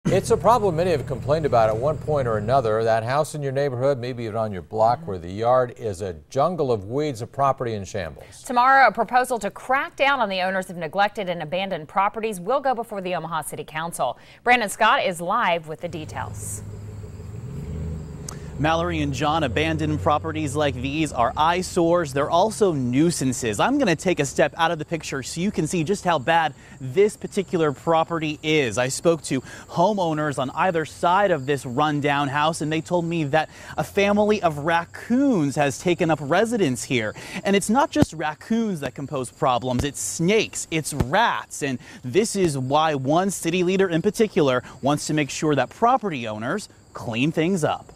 It's a problem many have complained about at one point or another. That house in your neighborhood, maybe even on your block, where the yard is a jungle of weeds, a property in shambles. Tomorrow, a proposal to crack down on the owners of neglected and abandoned properties will go before the Omaha City Council. Brandon Scott is live with the details. Mallory and John, abandoned properties like these are eyesores. They're also nuisances. I'm going to take a step out of the picture so you can see just how bad this particular property is. I spoke to homeowners on either side of this rundown house, and they told me that a family of raccoons has taken up residence here. And it's not just raccoons that can pose problems. It's snakes, it's rats. And this is why one city leader in particular wants to make sure that property owners clean things up.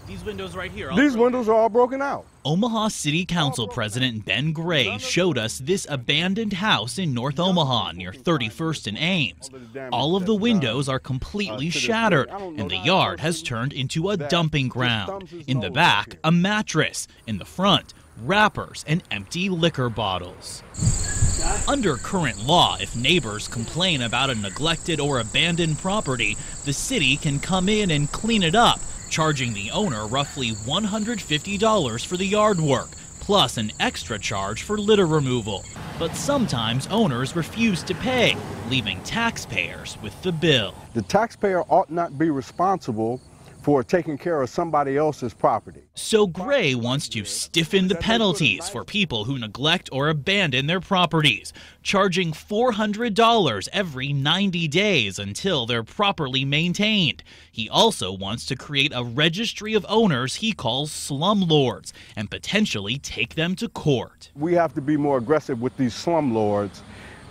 These windows right here. These windows are all broken out. Omaha City Council President Ben Gray showed us this abandoned house in North Omaha near 31st and Ames. All of the windows are completely shattered, and the yard has turned into a dumping ground. In the back, a mattress. In the front, wrappers and empty liquor bottles. Under current law, if neighbors complain about a neglected or abandoned property, the city can come in and clean it up, charging the owner roughly $150 for the yard work, plus an extra charge for litter removal. But sometimes owners refuse to pay, leaving taxpayers with the bill. The taxpayer ought not be responsible for taking care of somebody else's property. So Gray wants to stiffen the penalties for people who neglect or abandon their properties, charging $400 every 90 days until they're properly maintained. He also wants to create a registry of owners he calls slumlords and potentially take them to court. We have to be more aggressive with these slumlords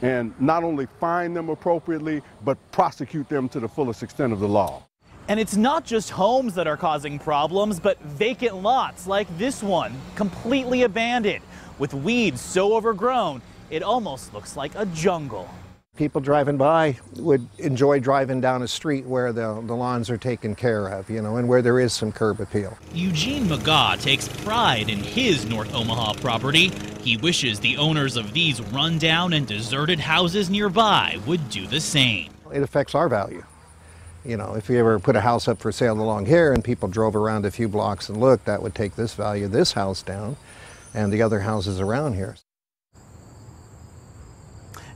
and not only fine them appropriately, but prosecute them to the fullest extent of the law. And it's not just homes that are causing problems, but vacant lots like this one, completely abandoned, with weeds so overgrown, it almost looks like a jungle. People driving by would enjoy driving down a street where the lawns are taken care of, and where there is some curb appeal. Eugene McGaw takes pride in his North Omaha property. He wishes the owners of these rundown and deserted houses nearby would do the same. It affects our value. If you ever put a house up for sale along here and people drove around a few blocks and looked, that would take this value of this house down and the other houses around here.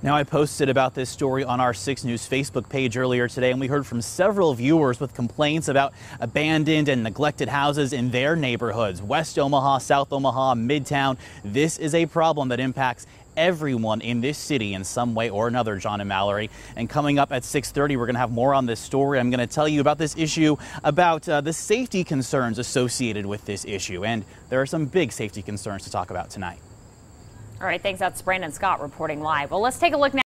Now, I posted about this story on our 6 News Facebook page earlier today, and we heard from several viewers with complaints about abandoned and neglected houses in their neighborhoods. West Omaha, South Omaha, Midtown. This is a problem that impacts everyone in this city in some way or another, John and Mallory. And coming up at 6:30, we're going to have more on this story. I'm going to tell you about this issue, about the safety concerns associated with this issue. And there are some big safety concerns to talk about tonight. All right, thanks. That's Brandon Scott reporting live. Well, let's take a look now.